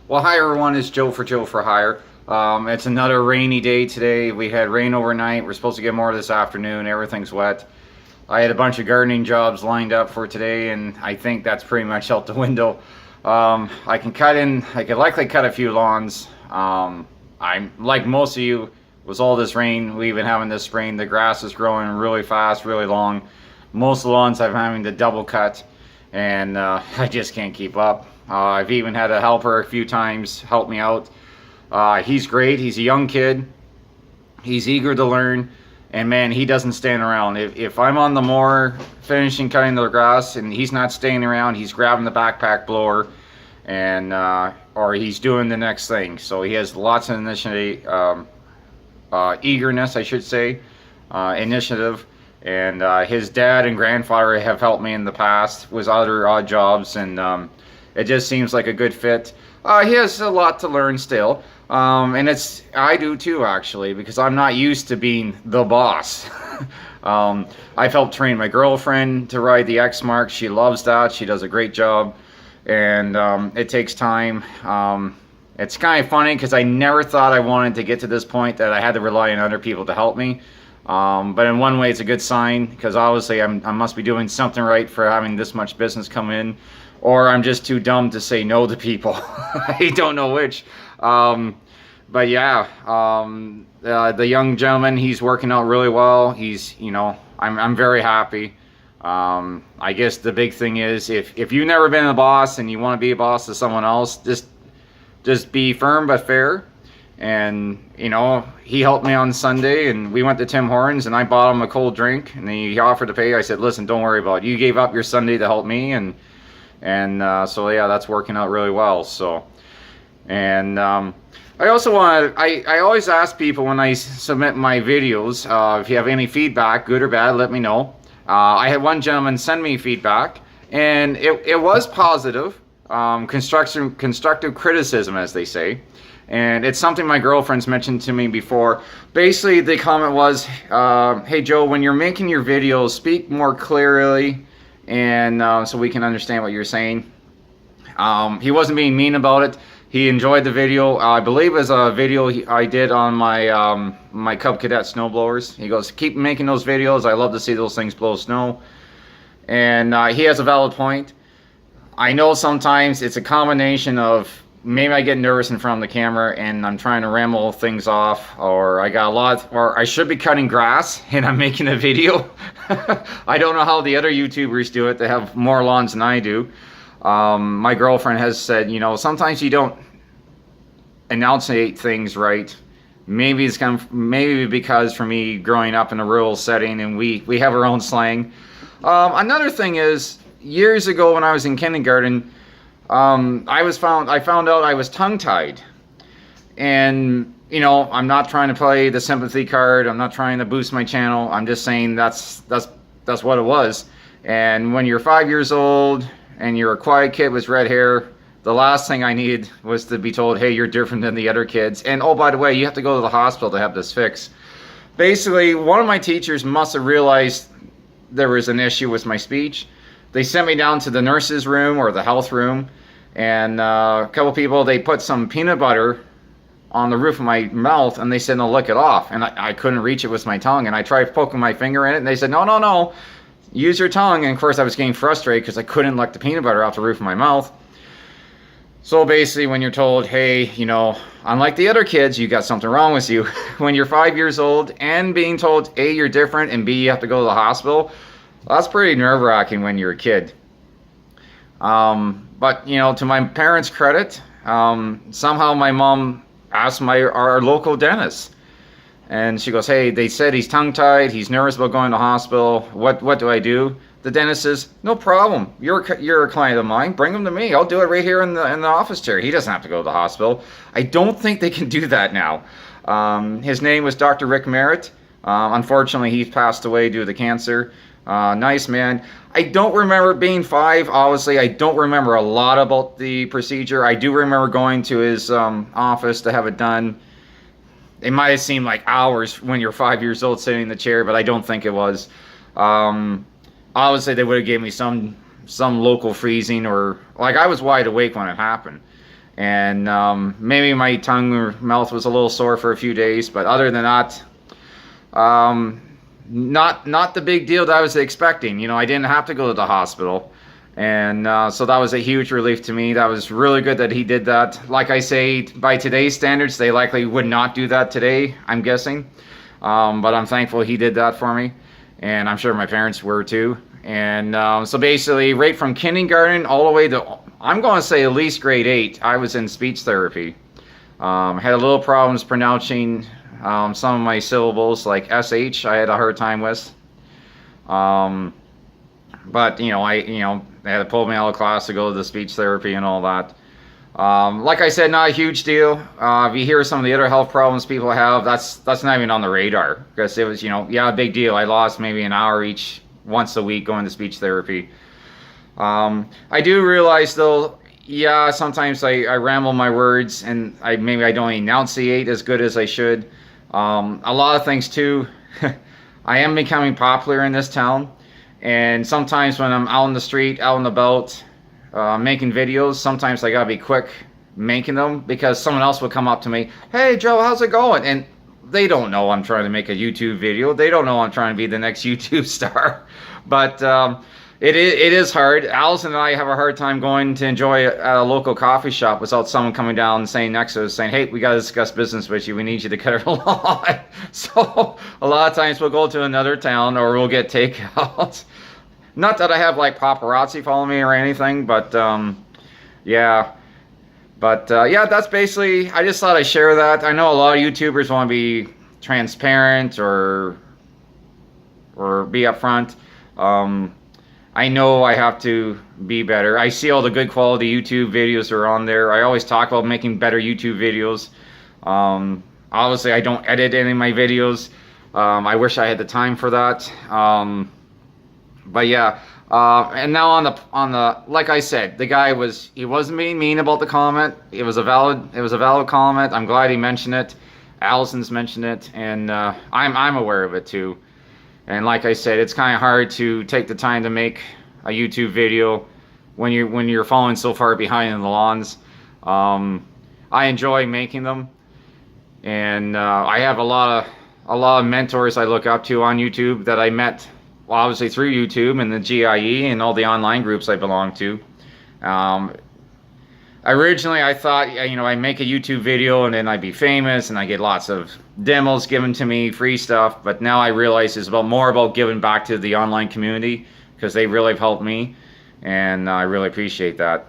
Well, hi everyone, it's Joe for Hire. It's another rainy day today. We had rain overnight. We're supposed to get more this afternoon. Everything's wet. I had a bunch of gardening jobs lined up for today, and I think that's pretty much out the window. I could likely cut a few lawns. I'm like most of you, with all this rain we've been having this spring, the grass is growing really fast, really long. Most of the lawns I'm having to double cut, and I just can't keep up. I've even had a helper a few times help me out. He's great. He's a young kid. He's eager to learn, and man, he doesn't stand around. If I'm on the mower finishing cutting the grass and he's not staying around, he's grabbing the backpack blower, and or he's doing the next thing. So he has lots of initiative, eagerness, I should say, initiative. And his dad and grandfather have helped me in the past with other odd jobs, and it just seems like a good fit. He has a lot to learn still, and I do too, actually, because I'm not used to being the boss. I've helped train my girlfriend to ride the X Mark. She loves that. She does a great job, and it takes time. It's kind of funny because I never thought I wanted to get to this point that I had to rely on other people to help me. But in one way, it's a good sign, because obviously I must be doing something right for having this much business come in, or I'm just too dumb to say no to people. I don't know which. But yeah, the young gentleman, he's working out really well. I'm very happy. I guess the big thing is, if you've never been a boss and you want to be a boss to someone else, just be firm but fair. And he helped me on Sunday, and we went to Tim Hortons, and I bought him a cold drink, and he offered to pay. I said, listen, don't worry about it. You gave up your Sunday to help me, and so yeah, that's working out really well. So, and I also I always ask people when I submit my videos, if you have any feedback, good or bad, let me know. I had one gentleman send me feedback, and it was positive, constructive criticism, as they say. And it's something my girlfriend's mentioned to me before. Basically, the comment was, hey Joe, when you're making your videos, speak more clearly, and so we can understand what you're saying. He wasn't being mean about it. He enjoyed the video. I believe it was a video I did on my my Cub Cadet snowblowers. He goes, keep making those videos. I love to see those things blow snow. And he has a valid point. I know sometimes it's a combination of, maybe I get nervous in front of the camera and I'm trying to ramble things off, or or I should be cutting grass and I'm making a video. I don't know how the other YouTubers do it. They have more lawns than I do. My girlfriend has said, sometimes you don't enunciate things right. Maybe because for me, growing up in a rural setting, and we have our own slang. Another thing is, years ago when I was in kindergarten, I found out I was tongue-tied, and I'm not trying to play the sympathy card. I'm not trying to boost my channel. I'm just saying that's what it was. And when you're 5 years old and you're a quiet kid with red hair, the last thing I needed was to be told, hey, you're different than the other kids, and oh, by the way, you have to go to the hospital to have this fixed. Basically, one of my teachers must have realized there was an issue with my speech. They sent me down to the nurse's room, or the health room, and a couple people, they put some peanut butter on the roof of my mouth, and they said, no, lick it off. And I couldn't reach it with my tongue, and I tried poking my finger in it, and they said, no, use your tongue. And of course I was getting frustrated because I couldn't lick the peanut butter off the roof of my mouth. So basically, when you're told, hey, unlike the other kids, you got something wrong with you, when you're 5 years old and being told, A, you're different, and B, you have to go to the hospital, that's pretty nerve-wracking when you're a kid. But to my parents' credit, somehow my mom asked our local dentist, and she goes, hey, they said he's tongue-tied, he's nervous about going to the hospital, what do I do? The dentist says, no problem, you're a client of mine, bring him to me, I'll do it right here in the office chair. He doesn't have to go to the hospital. I don't think they can do that now. His name was Dr. Rick Merritt. Unfortunately, he passed away due to cancer. Nice man. I don't remember being 5. Obviously, I don't remember a lot about the procedure. I do remember going to his office to have it done. It might have seemed like hours when you're 5 years old sitting in the chair, but I don't think it was. Obviously, they would have gave me some local freezing, or like I was wide awake when it happened. and maybe my tongue or mouth was a little sore for a few days, but other than that, not the big deal that I was expecting. You know, I didn't have to go to the hospital, and so that was a huge relief to me. That was really good that he did that. Like I say, by today's standards, they likely would not do that today, I'm guessing, but I'm thankful he did that for me, and I'm sure my parents were too. And so basically, right from kindergarten all the way to, I'm going to say at least grade 8, I was in speech therapy. Had a little problems pronouncing some of my syllables, like SH, I had a hard time with. But you know, they had to pull me out of class to go to the speech therapy and all that. Like I said, not a huge deal. If you hear some of the other health problems people have, that's not even on the radar, because it was, you know, yeah, a big deal. I lost maybe an hour each once a week going to speech therapy. I do realize though, yeah, sometimes I ramble my words, and maybe I don't enunciate as good as I should. A lot of things too. I am becoming popular in this town, and sometimes when I'm out in the street, out and about, making videos, sometimes I gotta be quick making them, because someone else will come up to me, "Hey Joe, how's it going?" And they don't know I'm trying to make a YouTube video. They don't know I'm trying to be the next YouTube star. But it is hard. Allison and I have a hard time going to enjoy a local coffee shop without someone coming down and saying next to us, saying, "Hey, we got to discuss business with you. We need you to cut it along." So a lot of times we'll go to another town, or we'll get takeout. Not that I have like paparazzi following me or anything, but yeah. But yeah, that's basically, I just thought I'd share that. I know a lot of YouTubers want to be transparent or be upfront. I know I have to be better. I see all the good quality YouTube videos are on there. I always talk about making better YouTube videos. Obviously, I don't edit any of my videos. I wish I had the time for that. But yeah. And now on the like I said, the guy he wasn't being mean about the comment. It was a valid comment. I'm glad he mentioned it. Allison's mentioned it, and I'm aware of it too. And like I said, it's kind of hard to take the time to make a YouTube video when you're falling so far behind in the lawns. I enjoy making them, and I have a lot of mentors I look up to on YouTube that I met, well, obviously through YouTube and the GIE and all the online groups I belong to. Originally, I thought, you know, I'd make a YouTube video and then I'd be famous and I get lots of demos given to me, free stuff. But now I realize it's more about giving back to the online community, because they really have helped me, and I really appreciate that.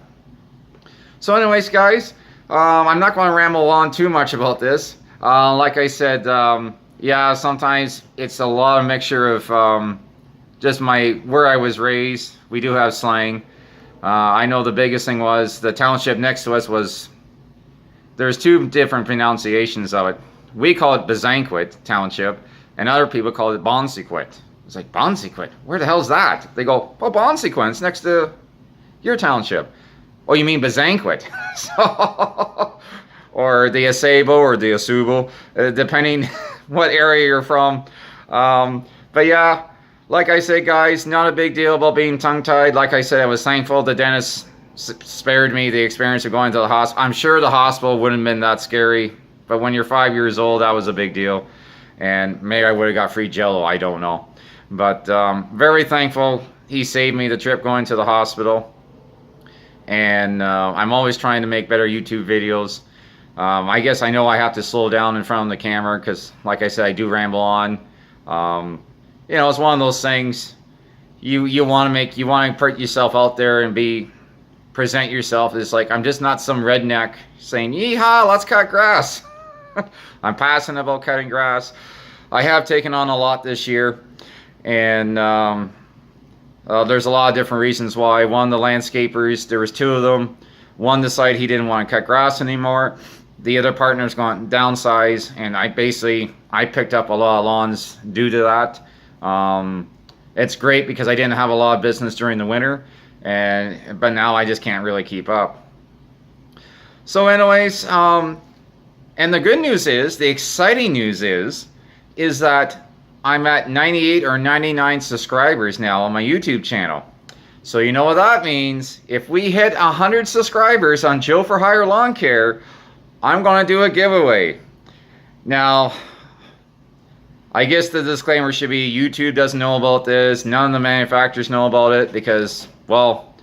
So anyways, guys, I'm not going to ramble on too much about this. Like I said, yeah, sometimes it's a lot of mixture of just where I was raised. We do have slang. I know the biggest thing was the township next to us there's 2 different pronunciations of it. We call it Bazanquit Township, and other people call it Bonsequit. It's like, Bonsequit? Where the hell's that? They go, "Oh, Bonsequit, it's next to your township." "Oh, you mean Bazanquit?" So, or the Asabo or the Asubo, depending what area you're from. But yeah. Like I said, guys, not a big deal about being tongue-tied. Like I said, I was thankful the dentist spared me the experience of going to the hospital. I'm sure the hospital wouldn't have been that scary, but when you're 5 years old, that was a big deal. And maybe I would have got free Jell-O, I don't know. But very thankful he saved me the trip going to the hospital. And I'm always trying to make better YouTube videos. I guess I know I have to slow down in front of the camera, because, like I said, I do ramble on. You know, it's one of those things. You want to put yourself out there and present yourself as like, I'm just not some redneck saying, "Yeehaw, let's cut grass." I'm passionate about cutting grass. I have taken on a lot this year, and there's a lot of different reasons why. One, the landscapers, there was 2 of them. One decided he didn't want to cut grass anymore. The other partner's gone downsize, and I picked up a lot of lawns due to that. It's great because I didn't have a lot of business during the winter, but now I just can't really keep up. So anyways, and the good news is, the exciting news is that I'm at 98 or 99 subscribers now on my YouTube channel. So you know what that means. If we hit 100 subscribers on Joe for Hire Lawn Care, I'm going to do a giveaway. Now, I guess the disclaimer should be YouTube doesn't know about this. None of the manufacturers know about it because, well,